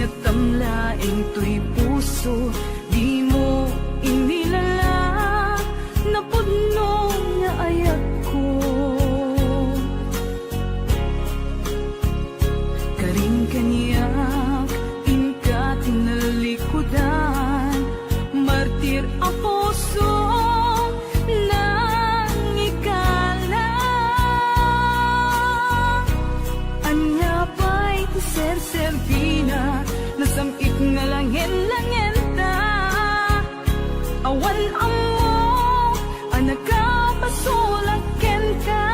sinatamlaing to'y puso, di mo inilala, napudno nga ayat ko. Karing kaniyak, inka tinalikudan, martir a puso, nang ikala. Anya pa'y ser-servina, nasamit nga langin-langin ta. Awan amo, anak ka, pasulakin ka.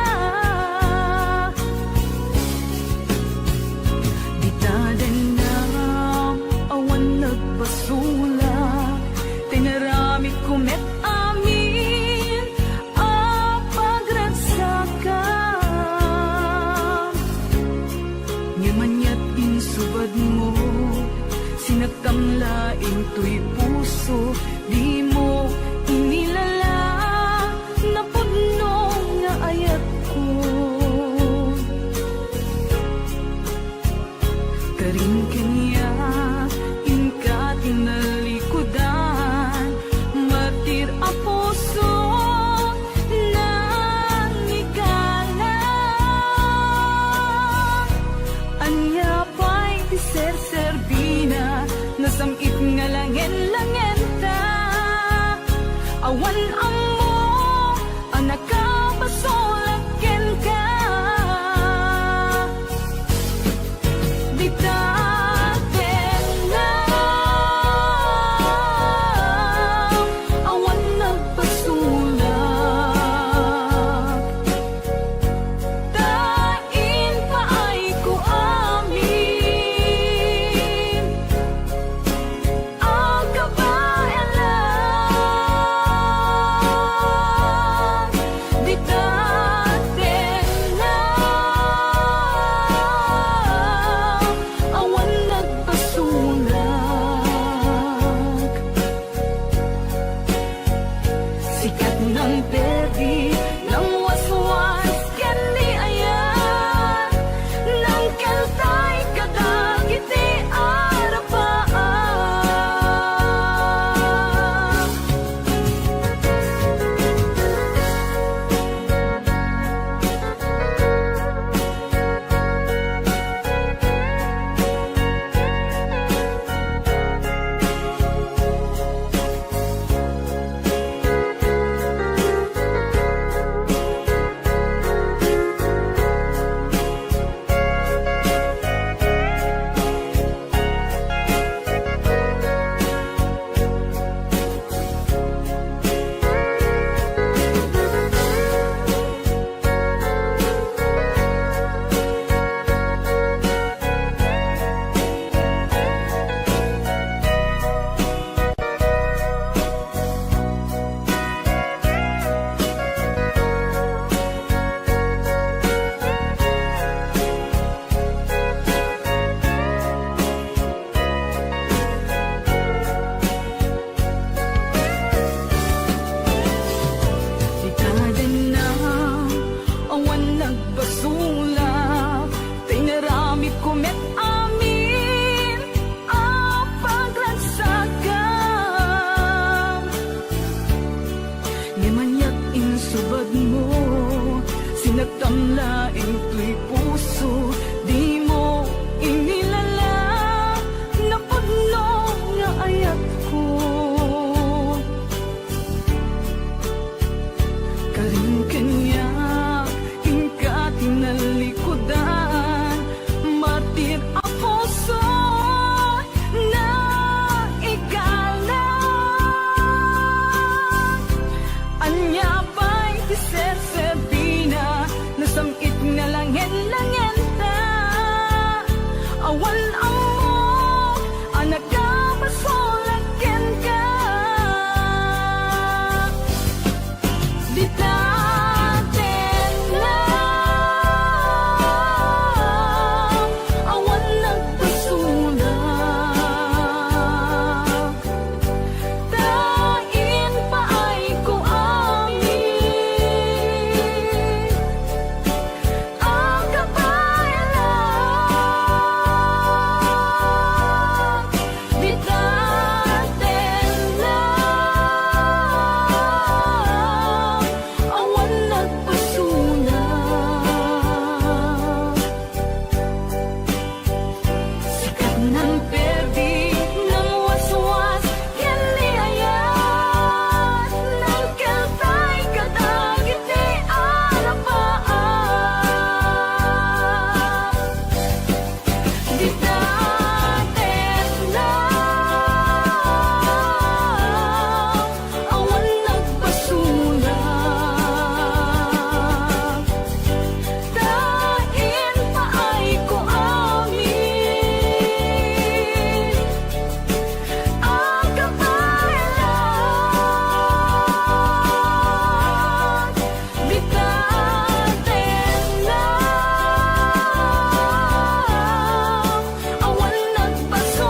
Ditadan na, awan nagpasula, tinaramit kumet amin, apagransakan. Nyamanyat insubad mo, sinatamlaing to'y puso, di mo inilala, napudno nga ayat ko. Karing kaniyak, inka tinalikudan, martir a puso, nang ikala. Anya pa'y ser-servina, nasamit nga langin-langin ta. Awan amo, anak ka, pasulakin ka. Ditatin na, awan nagpasulak, tain pa ay ko amin, ang kabayan lang. Ditatin na, awan nagpasulak, sikat ng perdi, ng waswas, kendi ayan, ng keltay kadagiti arapaan. Ditadan na, awan nagpasulak, tinaramit kumet amin, apagransakan. Ngamanyak insubad mo, sinatamlaing to'y puso, di mo inilala, napudno nga ayat ko. Karing kaniyak, inka tinalikudan, martir a puso, nang ikala. Anya pa'y ser-servina, nasamit nga langin-langin ta. Awan amo, anak ka, pasulakin ka. Ditatin na, awan nagpasulak, tain pa ay ko amin, ang kabayan lang. ng perdi ng waswas Kaliayat ng kaltay kadagit di alapaan Di datet lang awan nagpasulang Dain pa ay ko amin Ang kabayaran Di datet lang awan nagpasulang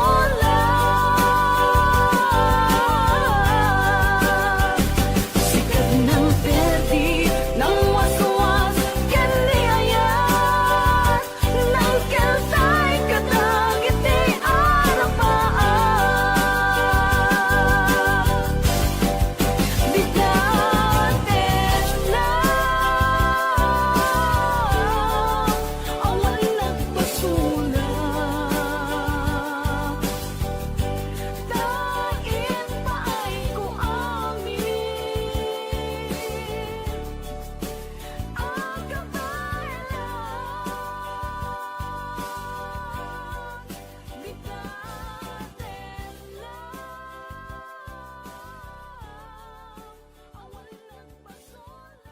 Sikat ng perdi ng waswas Kaliayat ng kaltay kadagit di alapaan Di datet lang awan nagpasulang Dain pa ay ko amin Ang kabayaran Di datet lang awan nagpasulang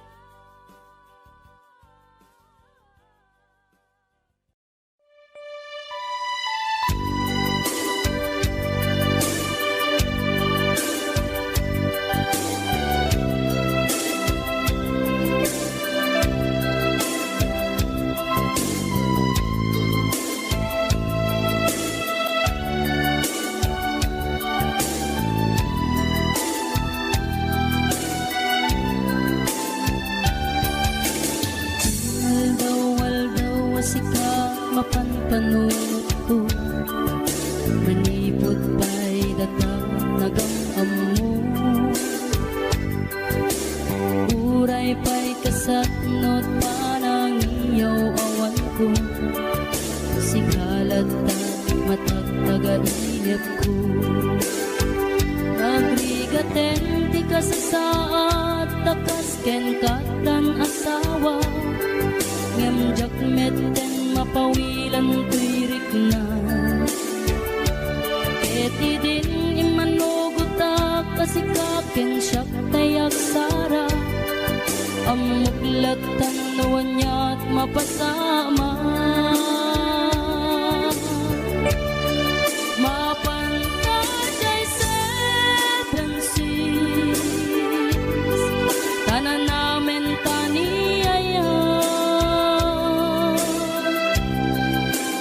Waldaw asika mapanpanuto Manipod pa'y datang nagamamo Uray pa'y kasatnot panang iyaw awan ko Sikalat na matagtaga-inip ko Nagrigaten ti kasasaat takas ken katan asawa Ngamjak metten mapawilan tuirik na Eti din imanugutak kasikaken siyak tayak sara Amuklatan nawan niya't mapasama Mapantajay seven seas Tanan namin taniyaya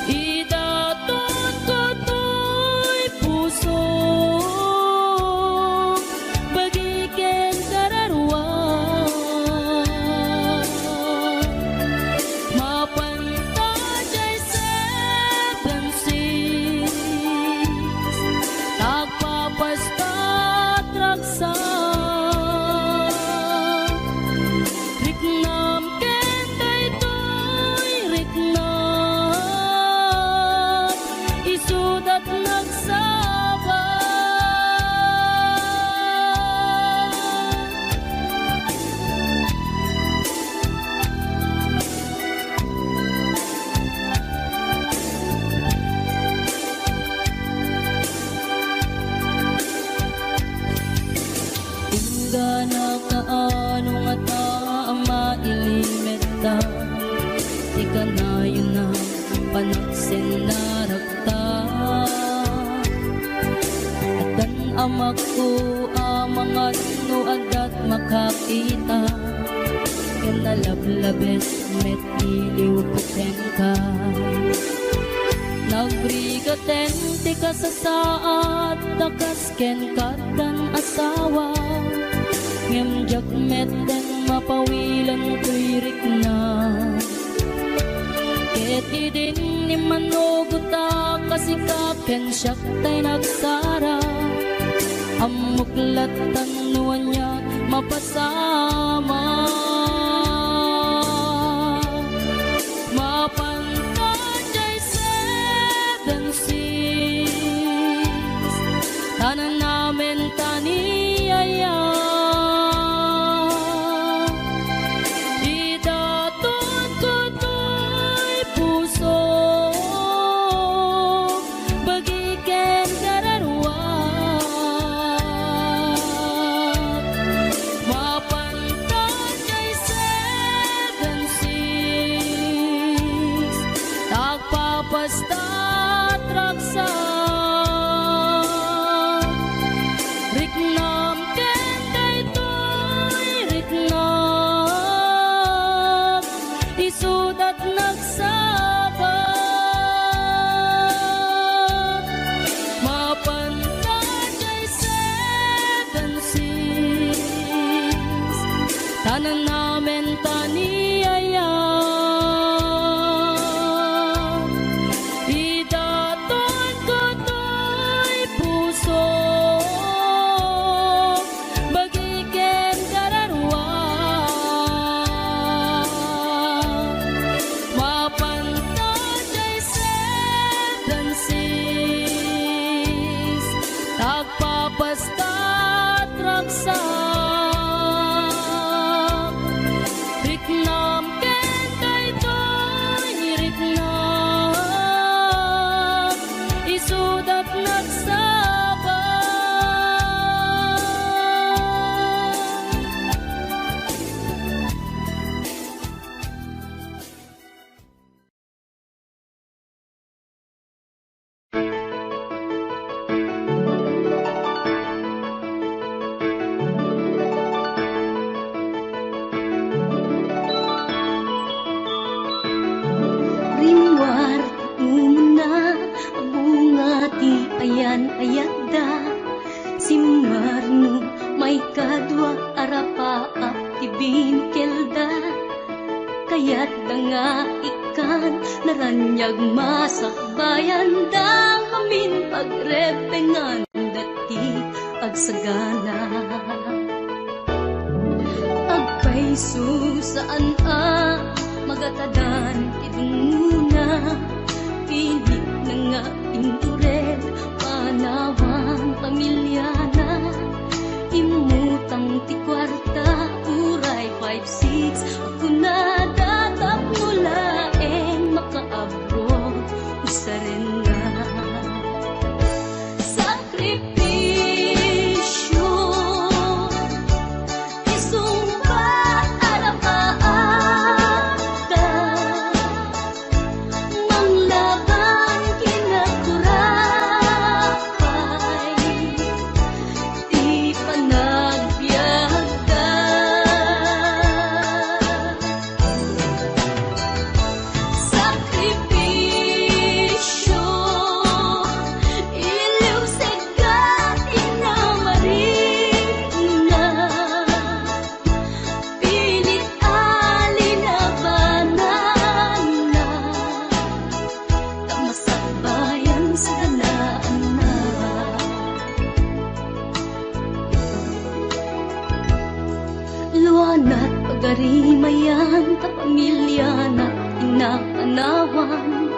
Idatot ko to'y puso Bagiken kararwa Mapantajay seven seas Tagpapastat raksa Riknam kenday to'y riknam Isudat nagsaba Tingga na kaano nga ta ang mailimeta Di ka na yun na panaksin na rakta At kan amak ko mga no adat makakita Yan nalablabes met iliw ko ka Nagrigaten ti kasasaat takas ken katan asawa Ngamjak metten mapawilan tuirik na Eti din imanugutak kasikaken siyak tay nagsara Amuklatan nuwan niya mapasama Mapantajay seven seas tanan namin taniyaya. Idaton ko to'y puso, bagiken kararuat. Mapantan kay 7 6, tagpapasta traksa. Riknam ken daytoy riknam, isudat nagsabat. Mapantan kay 7 6, tanan namin taniyaya. Idaton ko to'y puso, bagiken kararuat. Mapantan kay 7 6, tagpapasta traksak. Riknam ken daytoy riknam, isudat Rimwar umuna bunga ti ayan ayadda, simmarno may kadwa arapaap ti binkelda. Kayat da nga ikan naranyag masakbayan da amin pagrepengan dati agsagana. Agpaiso saan magatadan idunguna, pilit na nga indured panawang pamilyana. Imutang ti kwarta uray 5-6, ako na datap nulaeng makaabroad usaren nga. Sakripisyo isumbat arapaata, manglaban kinakurapay, di panagbiagda. Sakripisyo iliw segat inamarina, pilit alinabanan na, tamasakbayan sa ganaan na. Luanat pagarimayan ta pamilya na inapanawan,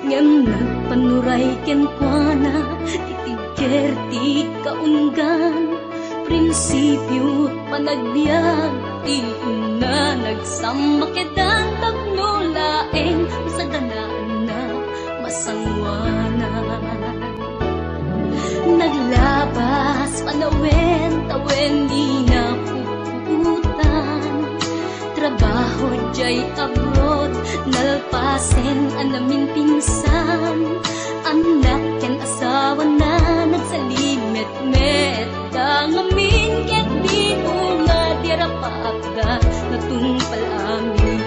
ngem nagpanuray ken kuana itigker ti kaunggan. Prinsipyo panagbiag ti ina nagsamakedan tagnulaeng sa ganaan na masangwanan. Naglabas panawen tawen di na puputan, trabaho jay abroad nalpasen anamin pinsan. Anak ken asawa na nagsalimet-met dangamin ket di nga dirapaagda natungpal amin.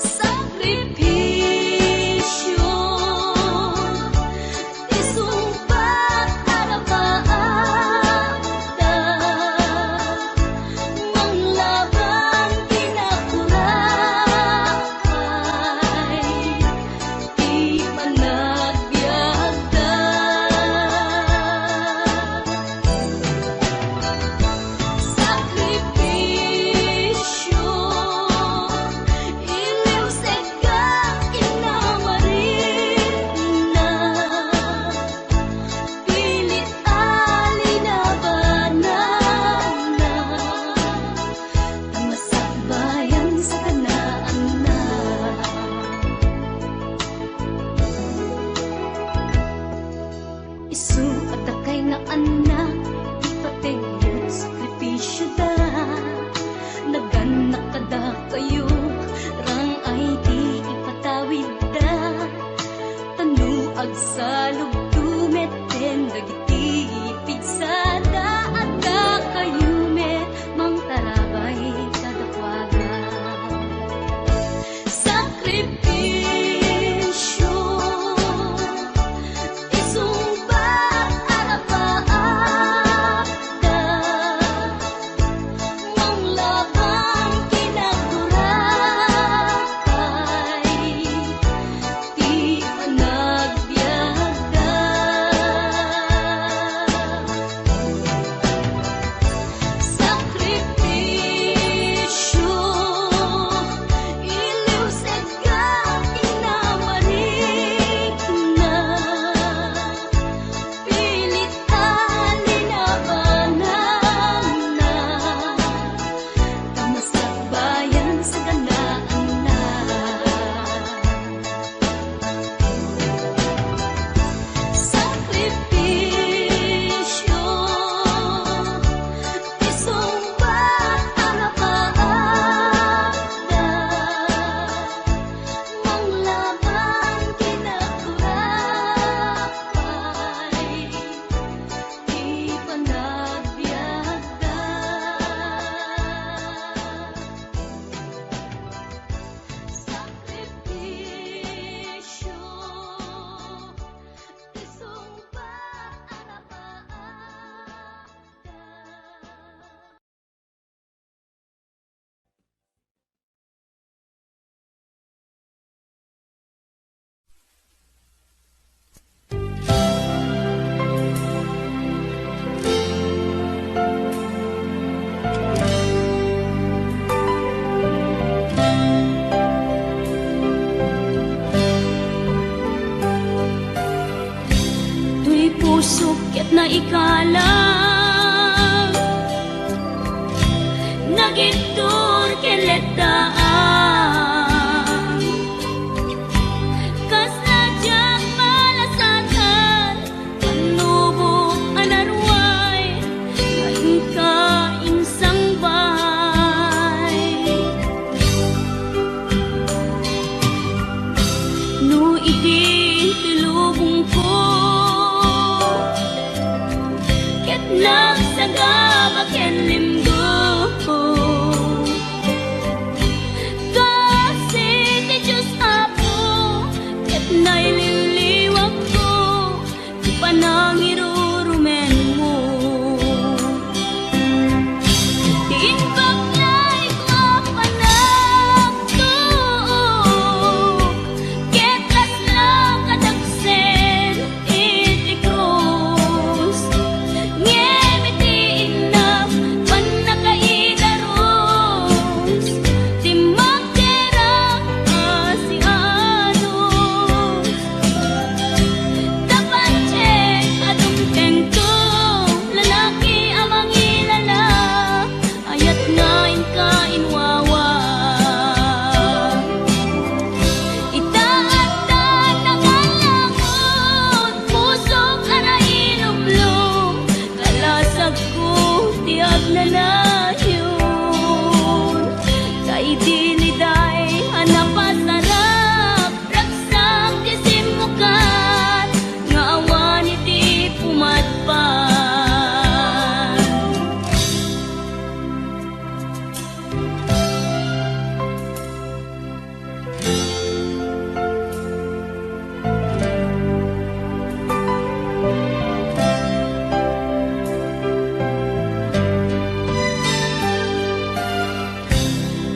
Sakripisyo isumbat arapaagda, manglaban kinakurapay, di panagbiagda. na anak ipatayot sakripisyo da naganak kada kayo rang ay di ipatawid da tanuag sa lugdumet dagiti pigsada at da kayo met mang tarabay kadakwaga sakripisyo isumbat arapaakda mang labang kinagurakay di panagbiagda sakripisyo ilusad ka inawarik na pilit alinabanan na kamasakbayan sa ganaan na sakripisyo isumbat arapaakda mang labang kinagurakay di panagbiagda sakripisyo isumbat arapaakda Tuy puso ket na ikalang nagitur keletaan kas nadyang malasatan panubok anarway ngayon ka insang bahay no iti tilubong ko ket nagsagabak ken limgo kasi ti Diyos Apo ket naililiwag ko ti panangirurumen mo Tiimbag na'y kapanagtuok ket kasla kadagsen iti krus ngem iti inap panakaidaros ti magderang asianos tapancek adungteng ko lalaki amang ilala ayat ngain ka inwawa itaatan nakalangot pusok arailumlum kalasag ko ti agnanayon kay diliday hanapasarap raksak ti simukat nga awan iti pumatpan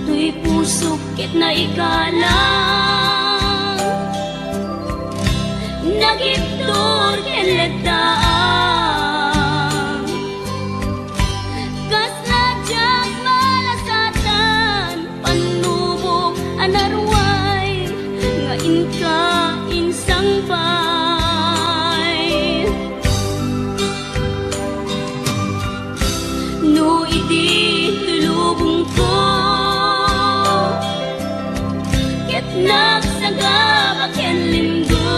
tuy puso ket na ikalang nagibtur ken letdaan kas nadyang malasatan panubok anarway ngayon ka insang bay no iti tulubong ko ket nagsagabak ken limgo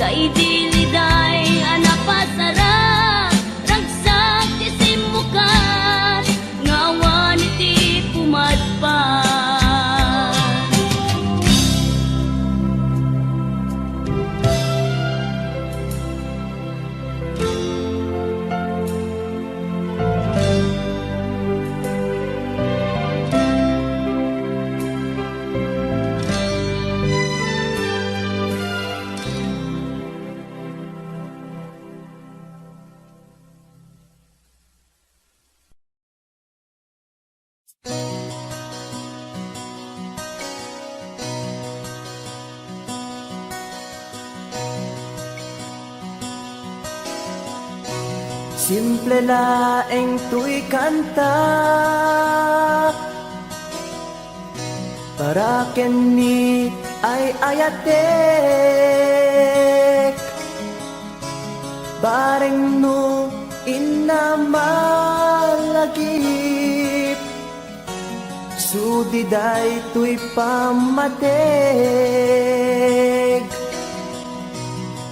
Kay diliday anapasara ragsak ti simukan ngawan iti pumadpan. Simple laeng tuy kanta para kenni ay ayatek bareng no inamalagip sudiday tuy pamatek.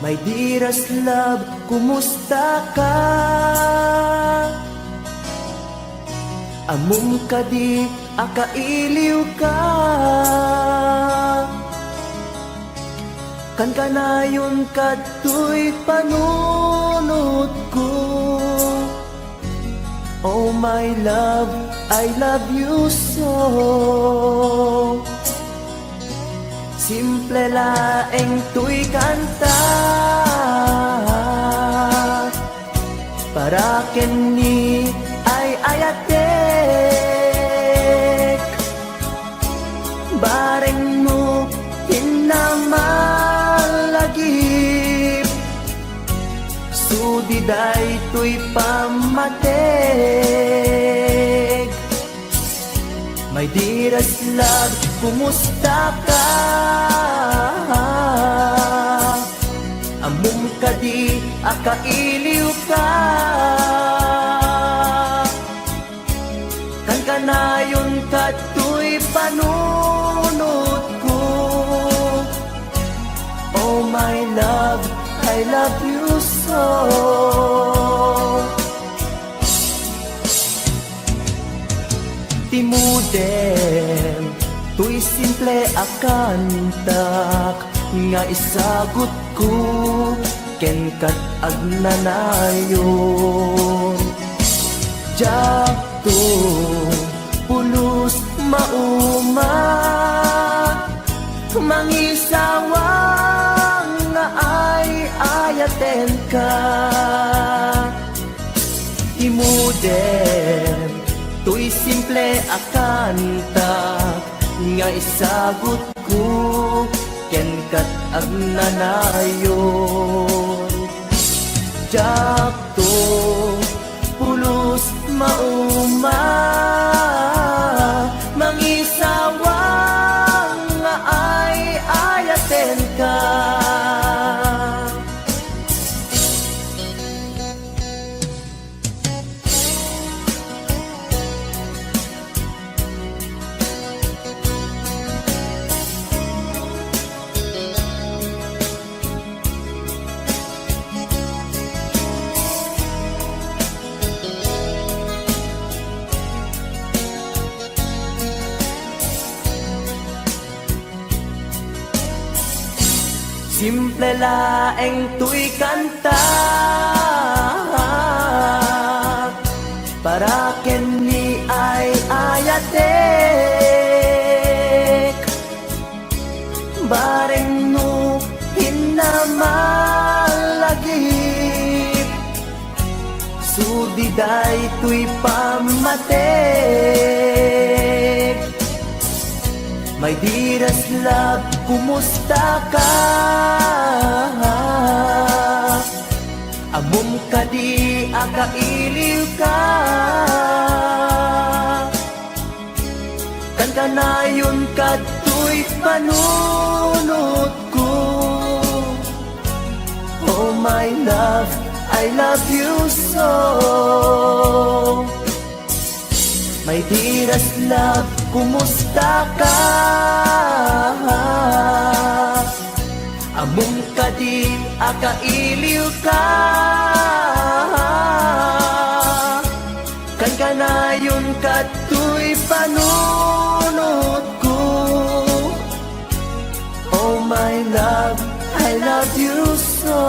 My dearest love, kumusta ka? Amum ka di, akailiw ka. Kan kanayon ka tuy panunod ko. Oh my love, I love you so. Simple laeng tuy kanta para kenni ay ayatek bareng mo hinamalagip sudiday tuy pamatek. My dearest love, kumusta ka? Amum ka di, akailiw ka. Kan kanayon ka tuy panunod ko. Oh my love, I love you so. Timudem, tuy simple akantak nga isagot ko ken kat agnanayon. Jakto pulos mauma mangisawang nga ay ayaten ka. Timudem, tuy simple akantak nga isagot ko ken kat agnanayon. Jakto pulos mauma mangisawang nga ay ayaten ka. Simple laeng tuy kanta para kenni ay ayatek bareng no hinamalagip sudiday tuy pamatek. My dearest love, kumusta ka? Amum ka di, akailiw ka. Kan kanayon ka tuy panunod ko. Oh my love, I love you so. My dearest love, kumusta ka? Amum kadin akailiw ka. Kan kanayon kato'y panunod ko. Oh my love, I love you so.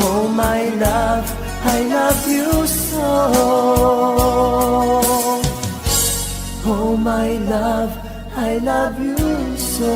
Oh my love, I love you so. Oh my love, I love you so.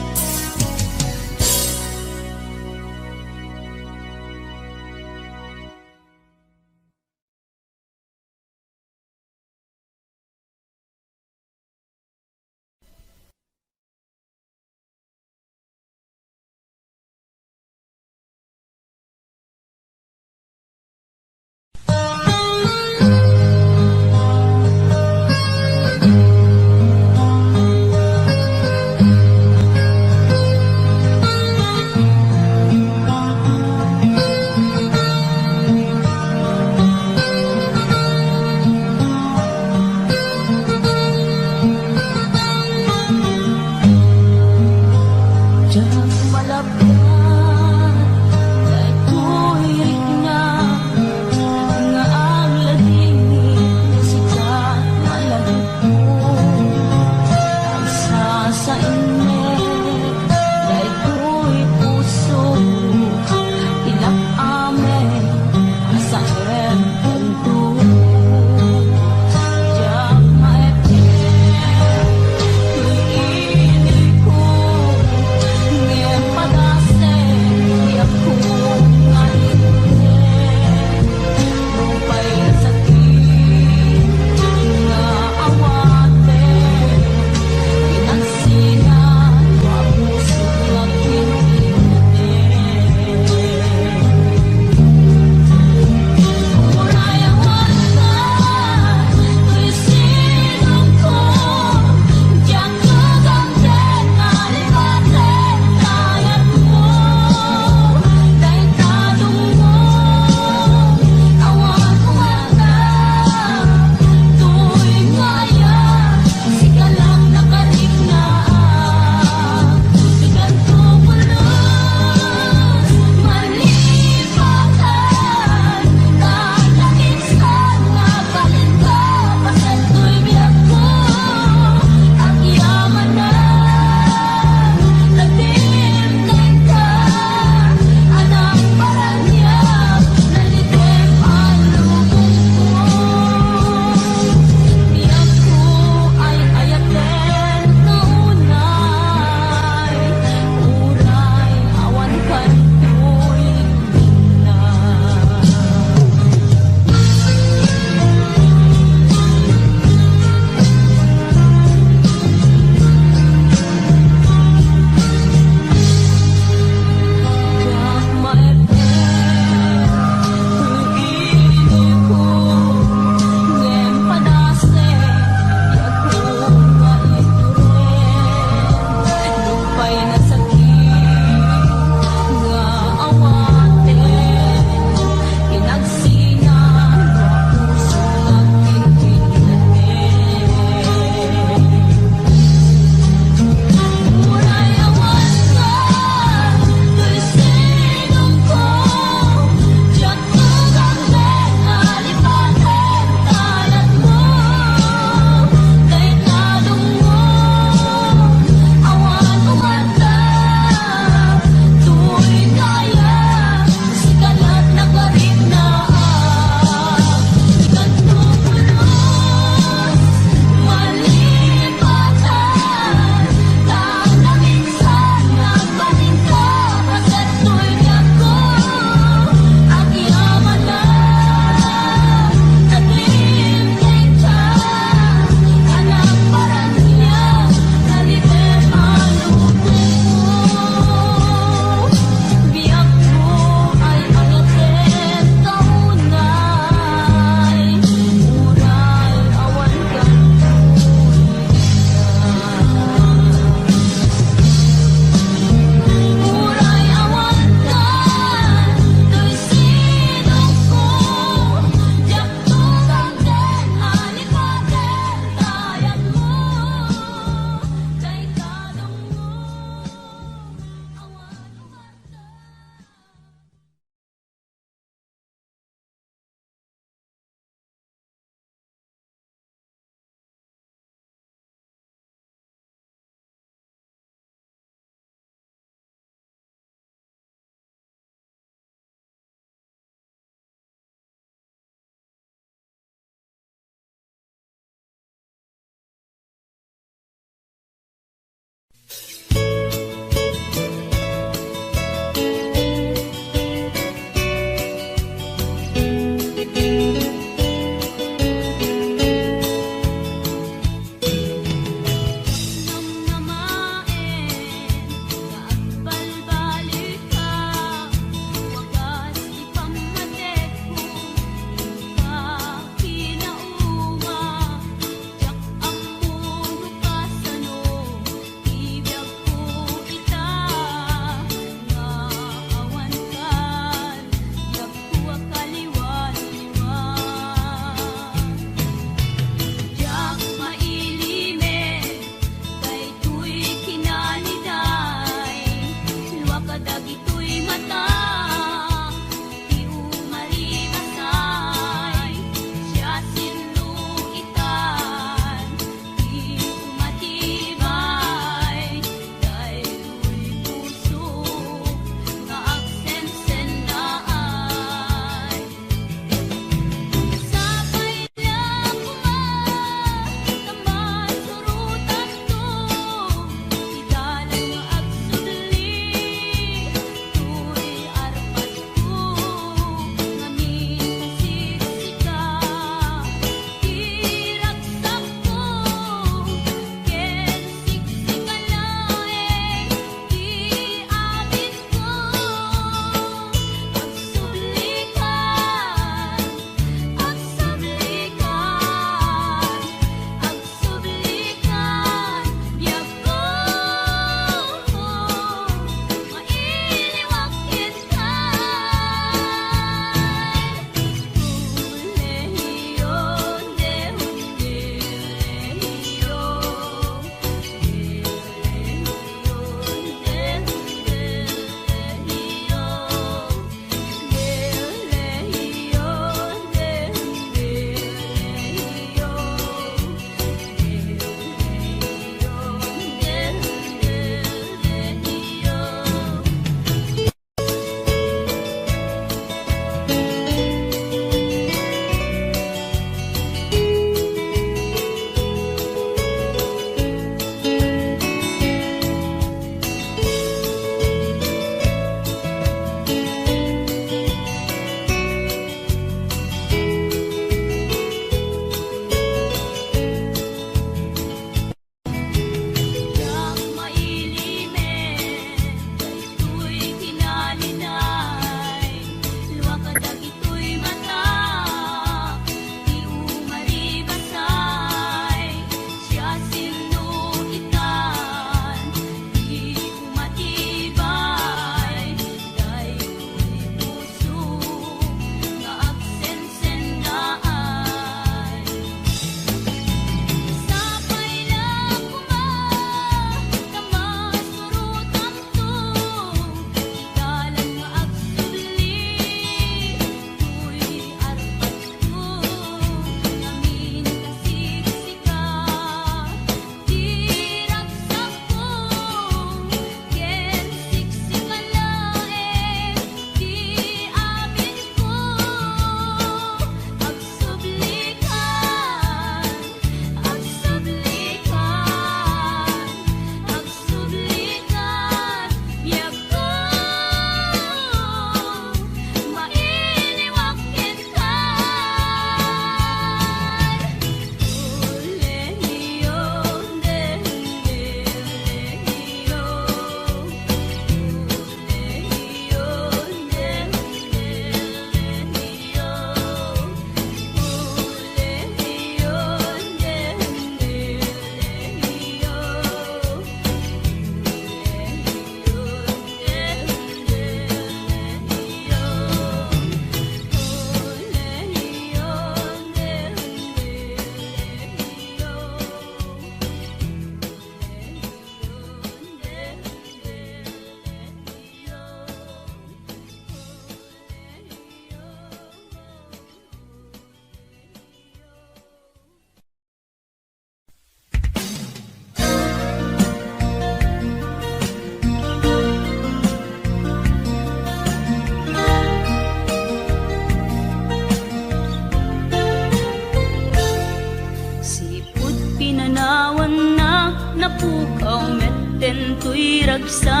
pukaw metten tuy ragsa,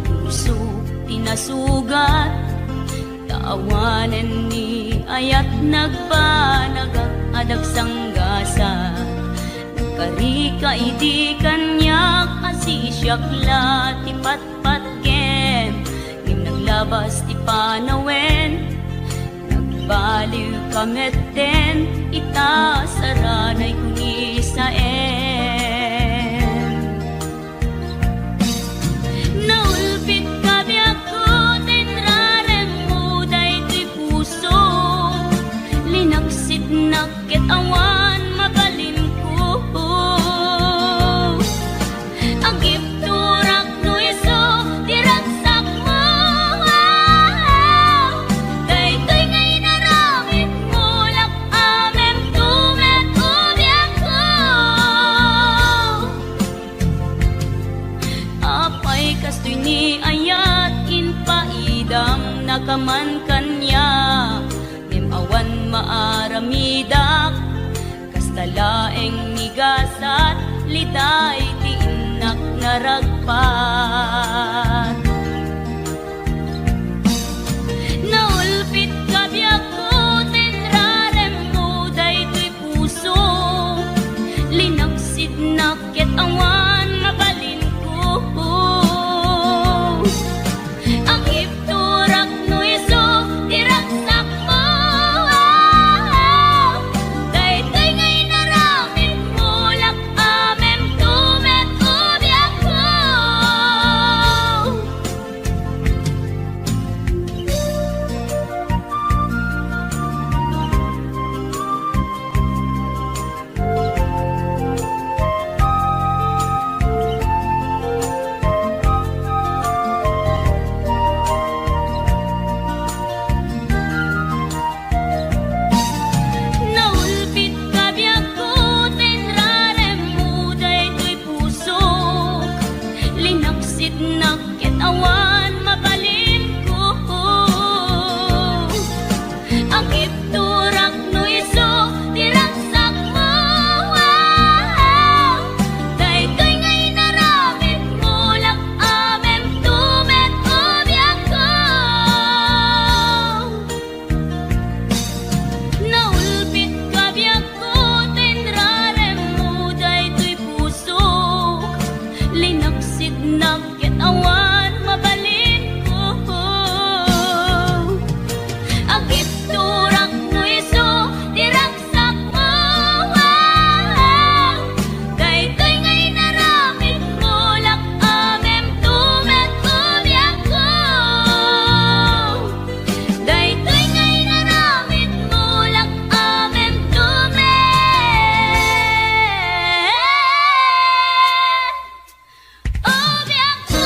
puso tinasugat, taawanan ni ayat nagpanagak adag sanggasa. Karika idi kanyak asisyak la ti patpatken, ngim naglabas ti panawen, nagbaliw kametten, ita saranay kuni saen. Naulpit kabiyak ko, tinrarem mo day ti puso, linaksit nakit awan mabalin ko. Agip turak no iso, diragsak mo. Daytoy ngay naramit mo, lak amem tumet ubiyak ko. Apay kastoy ni ayat in paidam nakaman kanya, ngem awan maaramidak, kastalaeng nigasat, liday ti inak naragpat. Naulpit kabiyak ko, tinrarem mo daytoy puso, linaksid nakit awan mabalin ko. Ang ipturak no iso, diragsak mo. Daytoy ngay naramit mo, lak amem tumet ubiyak ko. Naulpit kabiyak ko, tinrarem mo daytoy puso, linaksit nakit awan mabalin ko. Ang ipturak no iso, diragsak mo. Daytoy ngay naramit mo, lak amem tumet ubiyak ko. Naulpit kabiyak ko, tinrarem mo daytoy puso, linaksid nakit awan mabalin ko. Agip turak no iso, diragsak mo. Daytoy ngay naramit mo, lak amem tumet ubiyak ko. Daytoy ngay naramit mo, lak amem tumet ubiyak ko.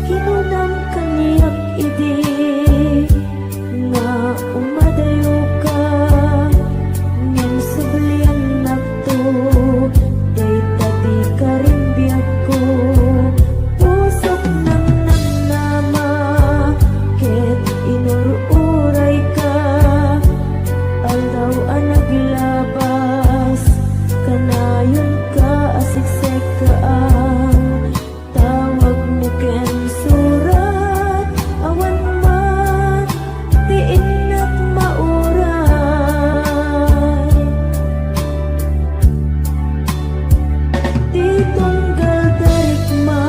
Kinunam kaniyak idi nga umadayo ka, ngem sublian nakto dayta di karimbiyak ko. Pusok nang namnama ket inururay ka, aldaw ang naglabas kanayon ka asiksek ka ang tawag mo ken surat awan man ti inak mauray. Ti tunggal darikma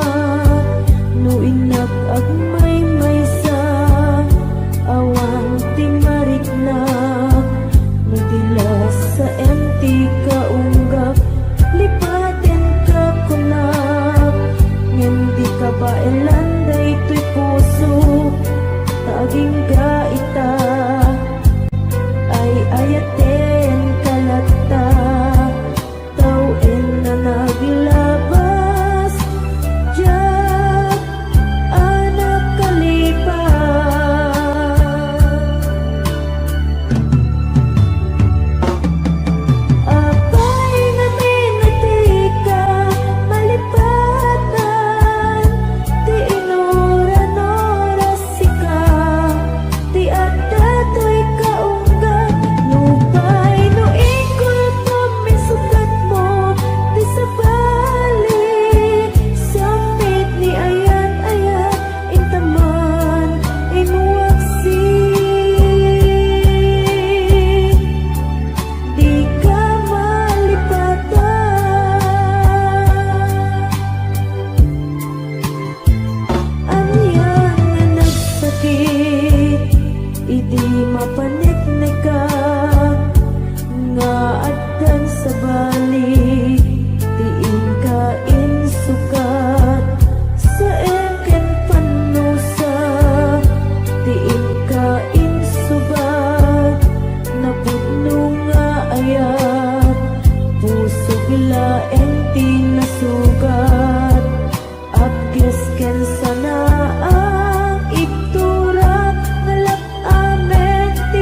no inak agmay maysa, awan ti mariknak no dilas sa empty kaunggap, lipaten ka kunak, ngem di ka baelan daytoy puso, taging gaita ay ayate iti mapaneknek ka nga addan sa balik tiin ka insukat sa eken panusa tiin ka insubat napudno nga ayat pusog laeng tinasugat abges ken sana ang iktura ngalap amen ti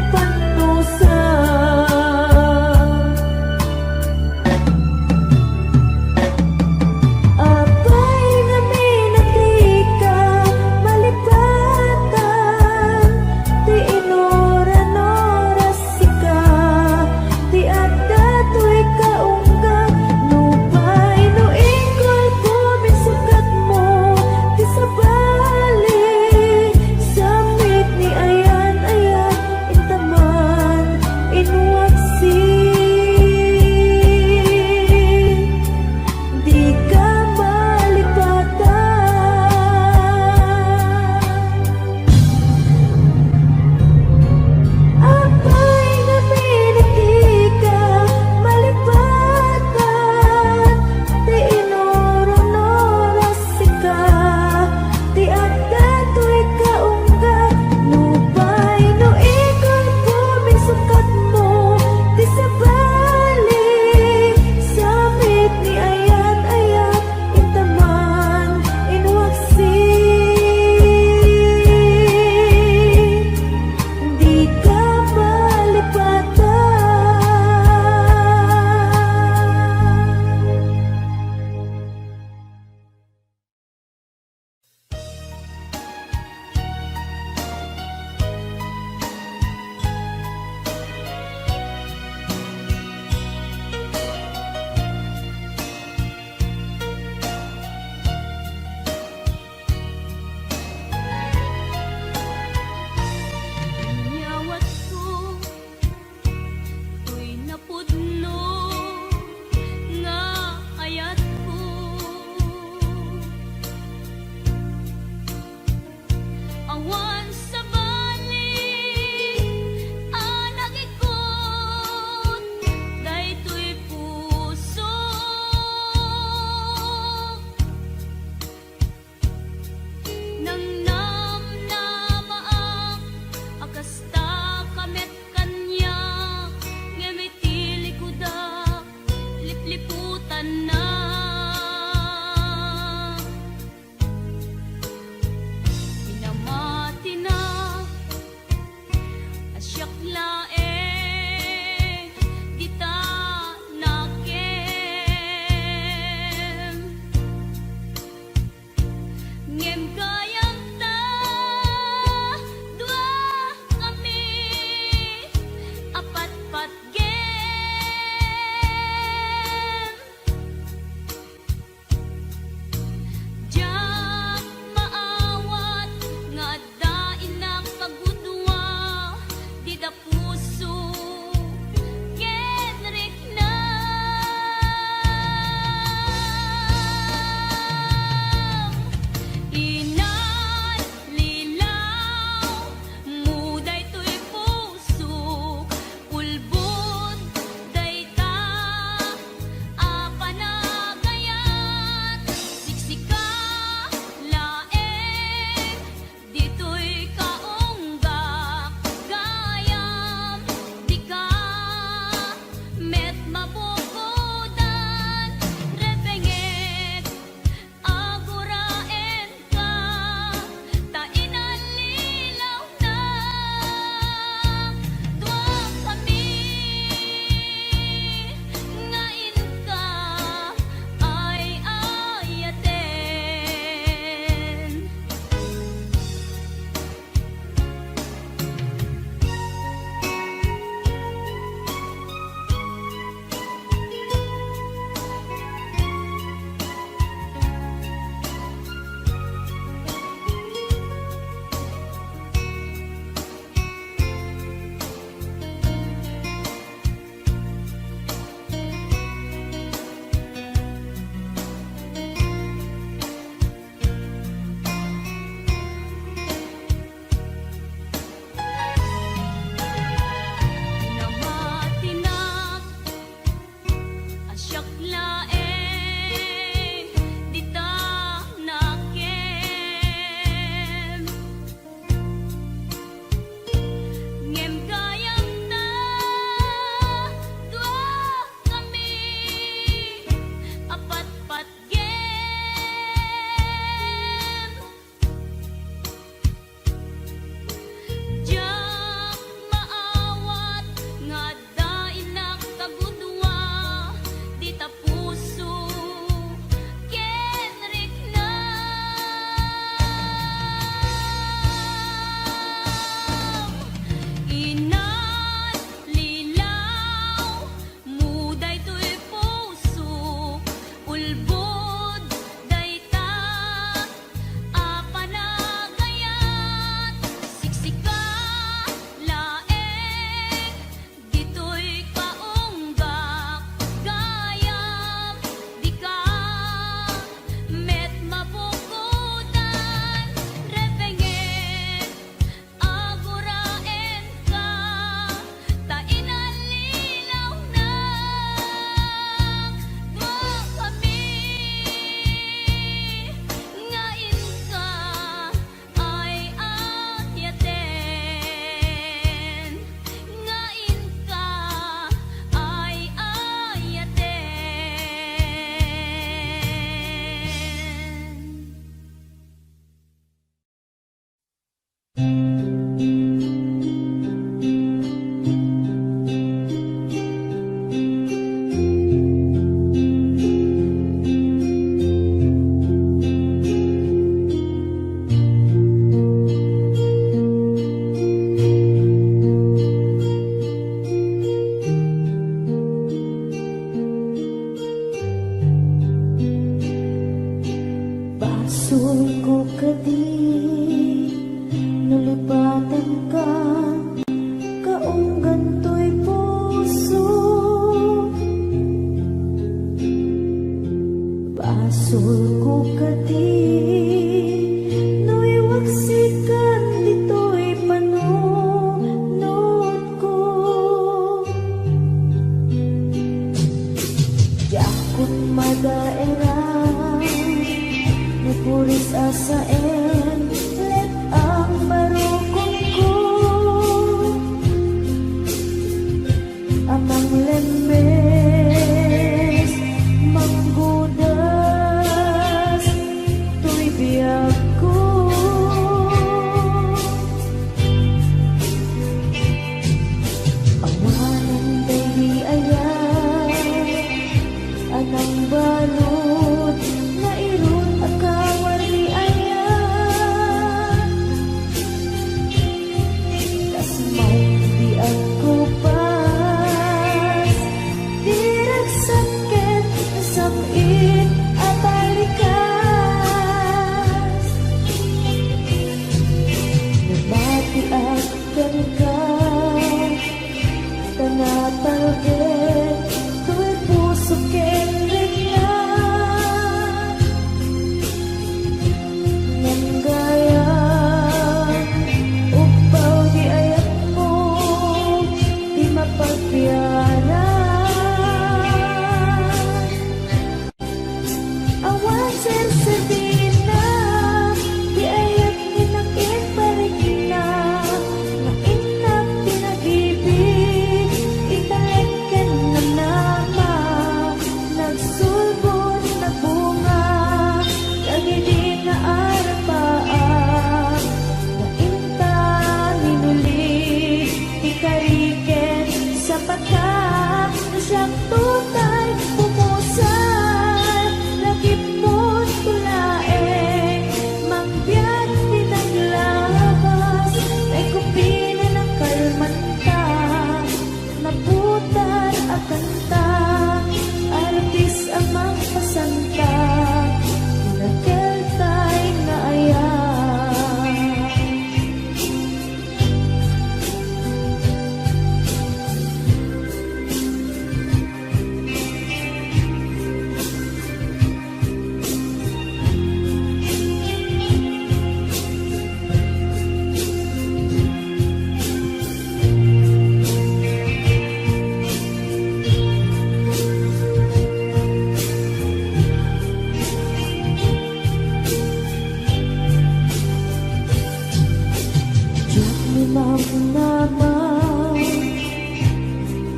naman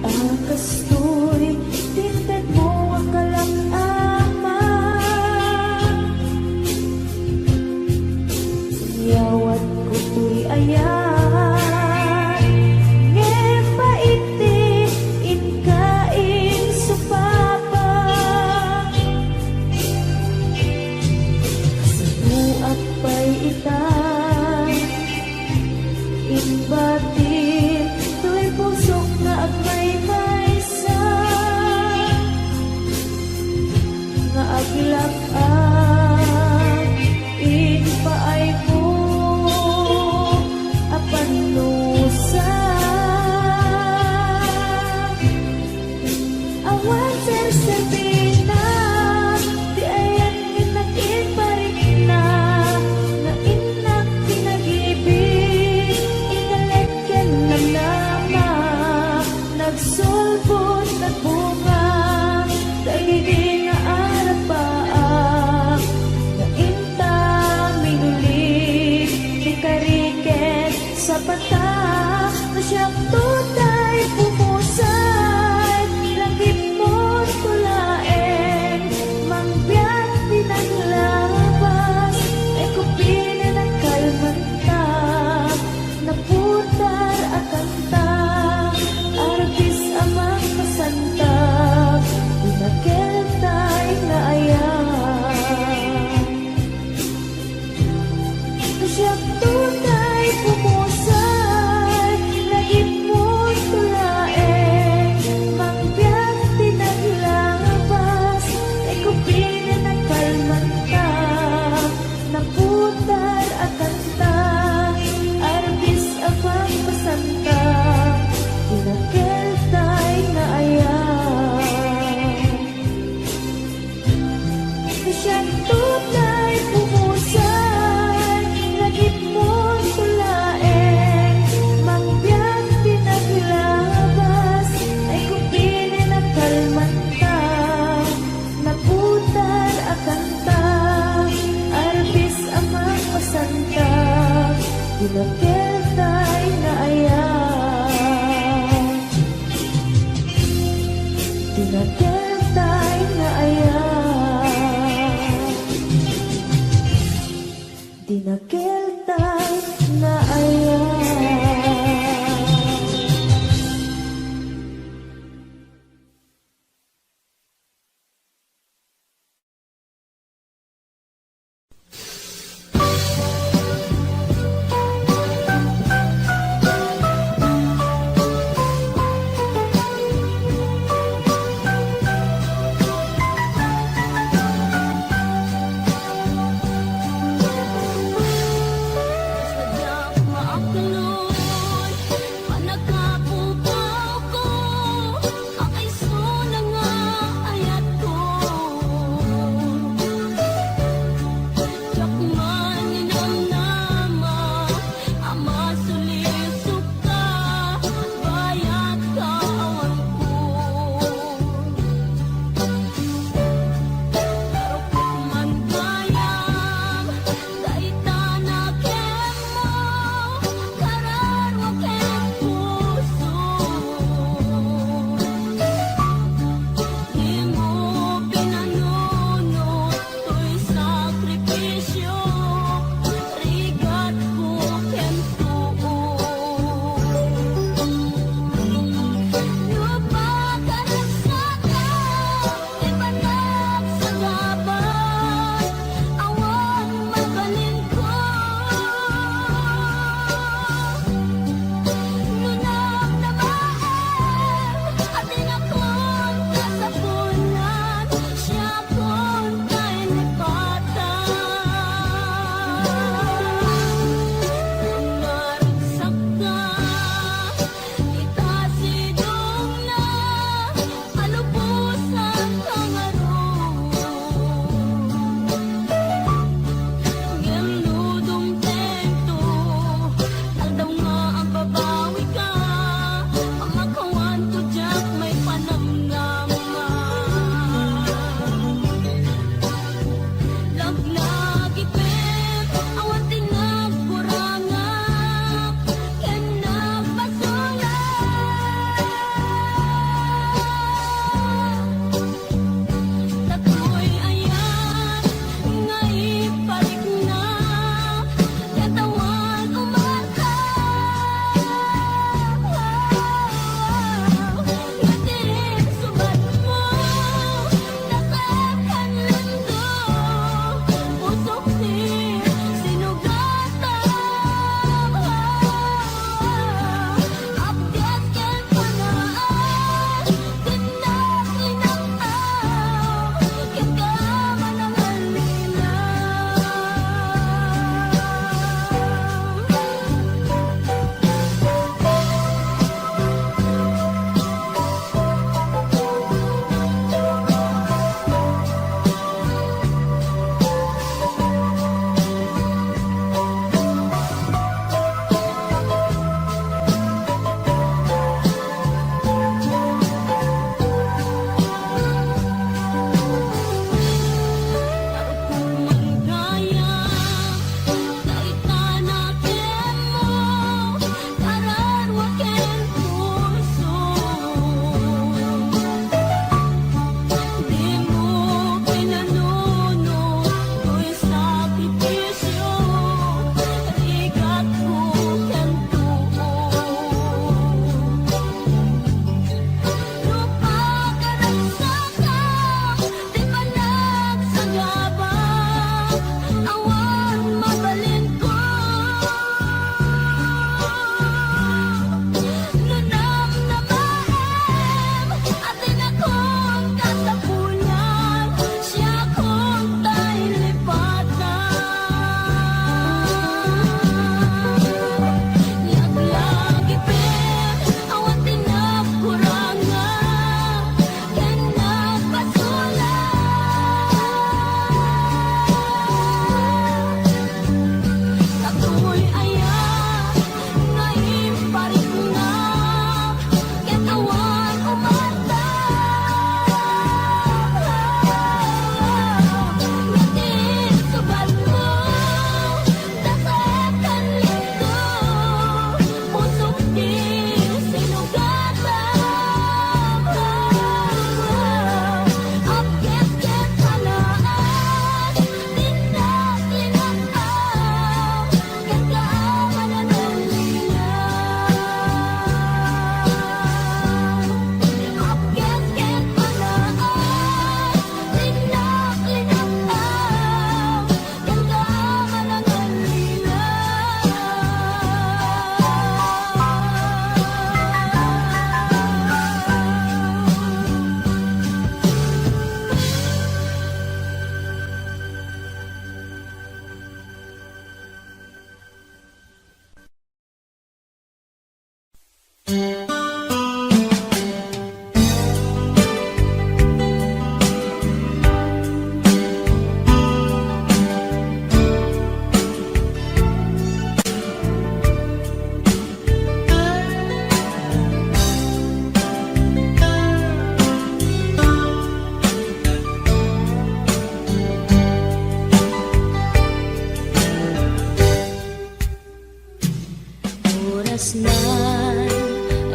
akas to'y tingkad mo ang kalak-ama. Yawat ko to'y ayan ngem paiti inkain supapa. Suap pa'y itan inbatin to'y pusok na agmay maysa nga aglak-ak inpaay ko apan nusa. Awan sersabina di ayan inakin parik na nga inak pinag-ibig inalekyan ng nama nagsulbot na bunga dagiti nga arapaak nga inta minulig di kariket sa patak na siyang tutay pumusay langit mo tulaeng mangbiyak pinaglabas ay kupina ng kalmantag naputar akanta arbis amang kasantag pinagkeltay na ayan siyang tunay pumusay langit mo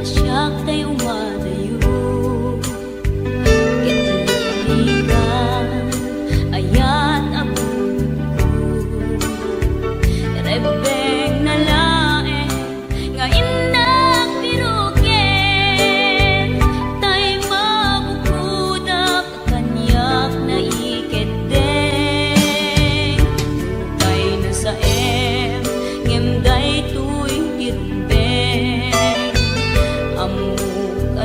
Asyak tay umadayo Kitaligan Ayat abun ko Rebeng na lae Nga inang pirugen Tay mabukudak Kanyak na iketeng Tay na sa ngem day tuwing tirumbeng Amuk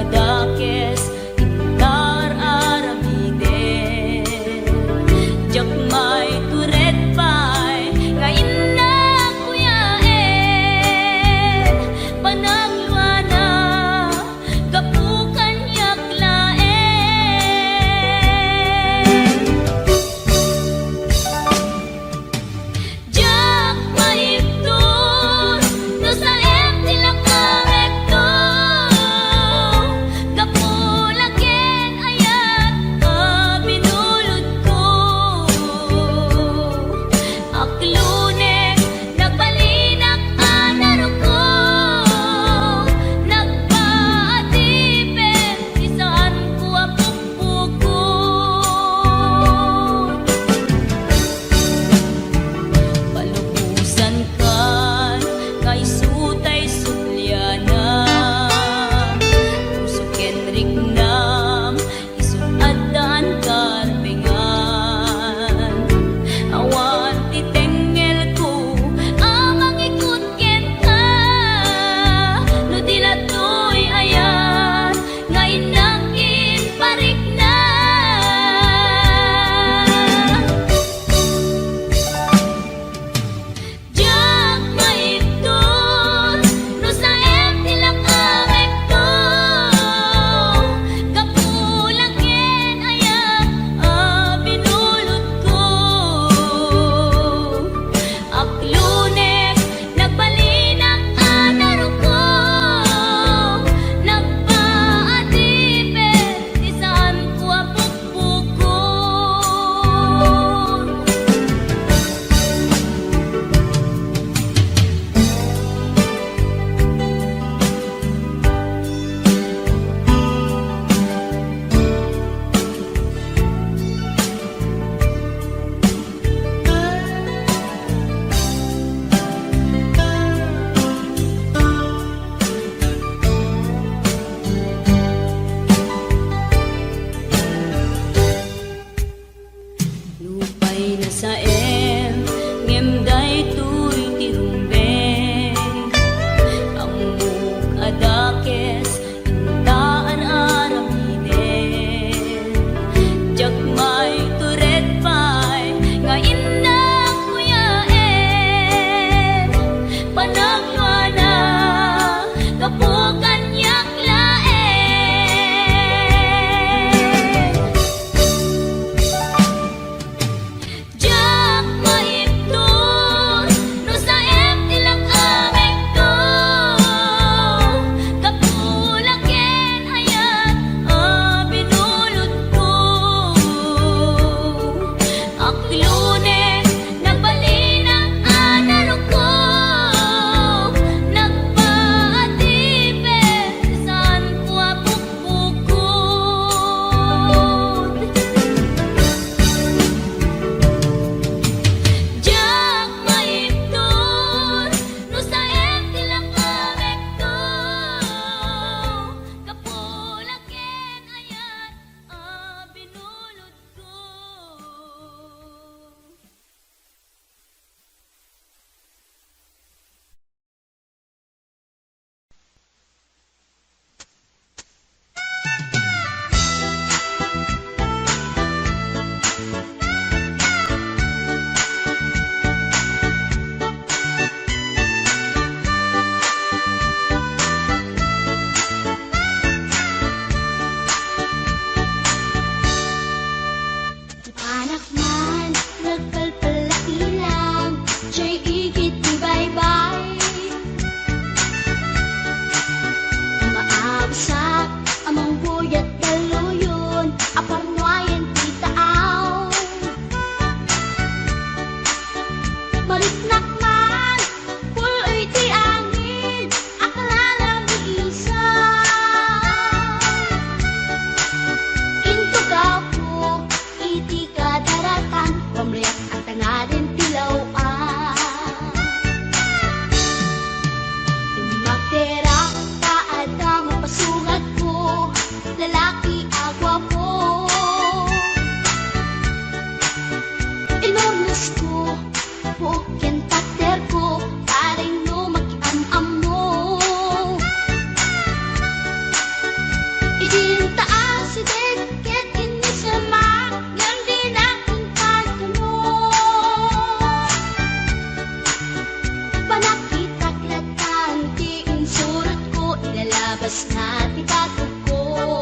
lalabas natin tatuko.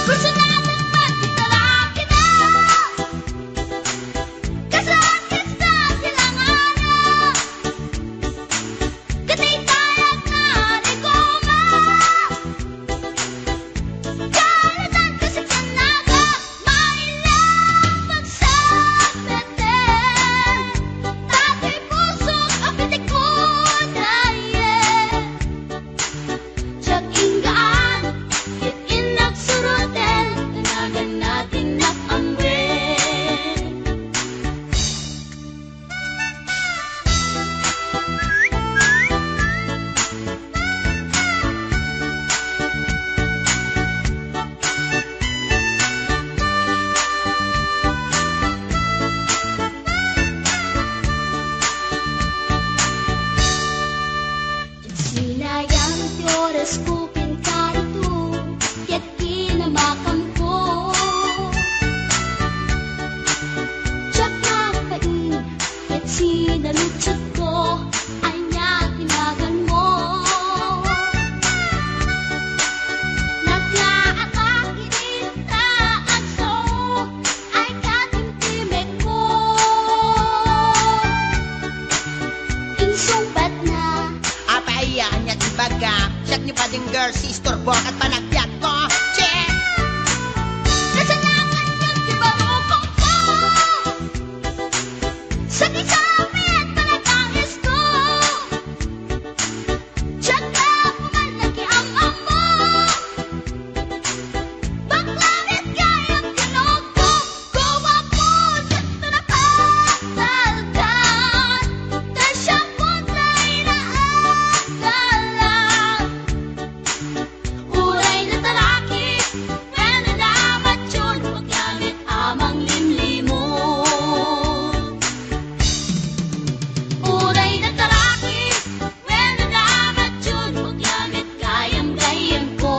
Gusto natin magkitaraki na, kasakit sa silanganan, katay tayag na regoma, kalatan kasi kanaga, mailang pagsapeten, tatay pusok apitik ko daye, tsak inggaan, itin nagsurutel, tanagan natin nakamwe. Sinayang ti oras ko pinkarito, ket kinamakam ko. Tsak nakain, ket sinalutsot ko, anya tinagan mo. Naglaatang kinita ang so, ay katimtimek ko. Insumpat na, Apaiyan niya di baga, siyak niyo pa ding girl, sister bok at panagbiag ko. Check! kasalanan yun di ba rupang ko? Sa kisami at panatangis ko, tsak na pumalaki ang amo. Baklanit kayang tinog ko, gawa po sa tanapatalgan, dahil siyang putla'y naagalan. Uray na talaki, when nadamat yun, magamit amang limlimon. Uray na talaki, when nadamat yun, magamit gayam-gayam ko.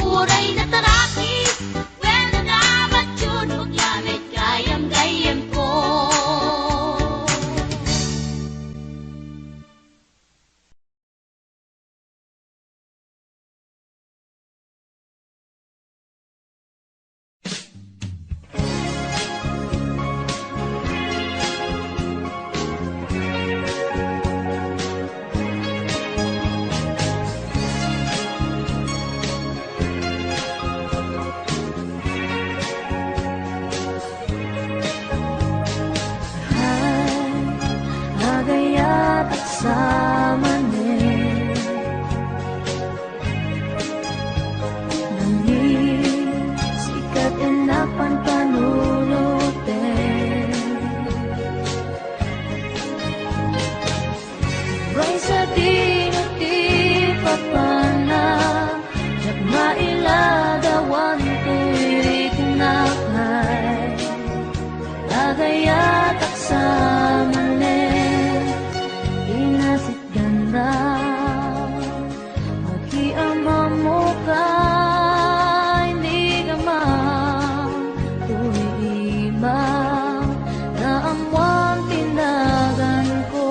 Uray na talaki, when nadamat yun, magamit gayam-gayam ko. Agayat at samanin, nangin sikat enapan panunutin, Ray sa dinuti papana, jak mailagawan tuwirik na kay agayat at samanin, inasit ganda, magkiama mo ka, hindi ka tuwiiba, na amuang tinagan ko.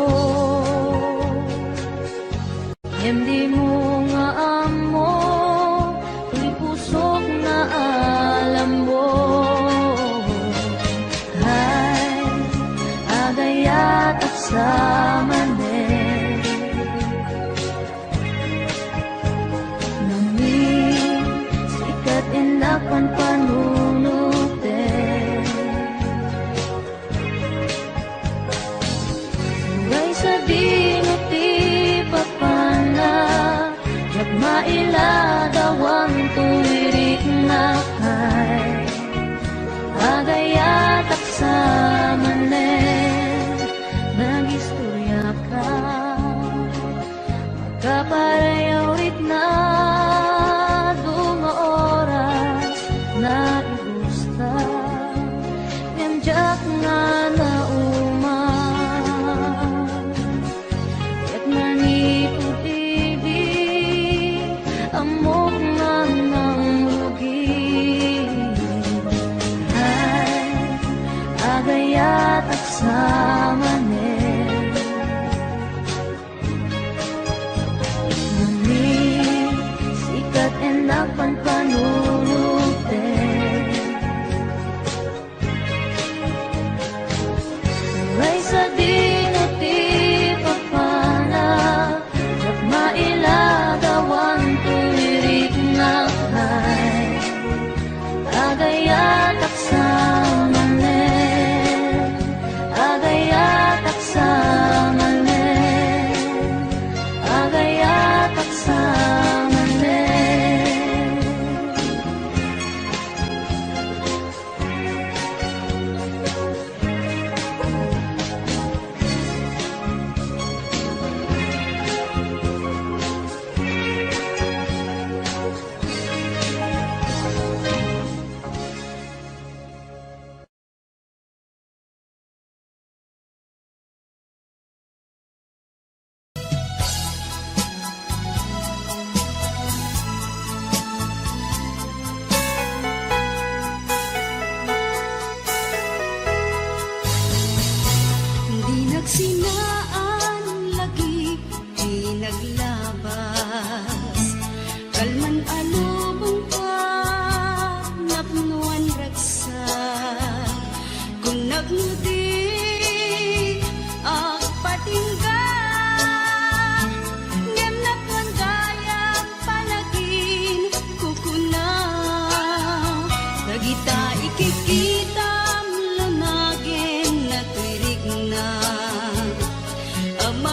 Hindi mo nga amo, tuy pusok na alam mo. Ay, agayat at samanin, nangin sikat inapan panunutin, Uray sa dinuti papana, jak mailagawang tuwirik na kay agayat at samanin, nagistorya ka, magkaparayawit na dunga oras na igusta, nganjak nga na uman, ket manipod-ibig, amok nga ng lugi. Ay, agayat at samanin,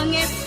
langit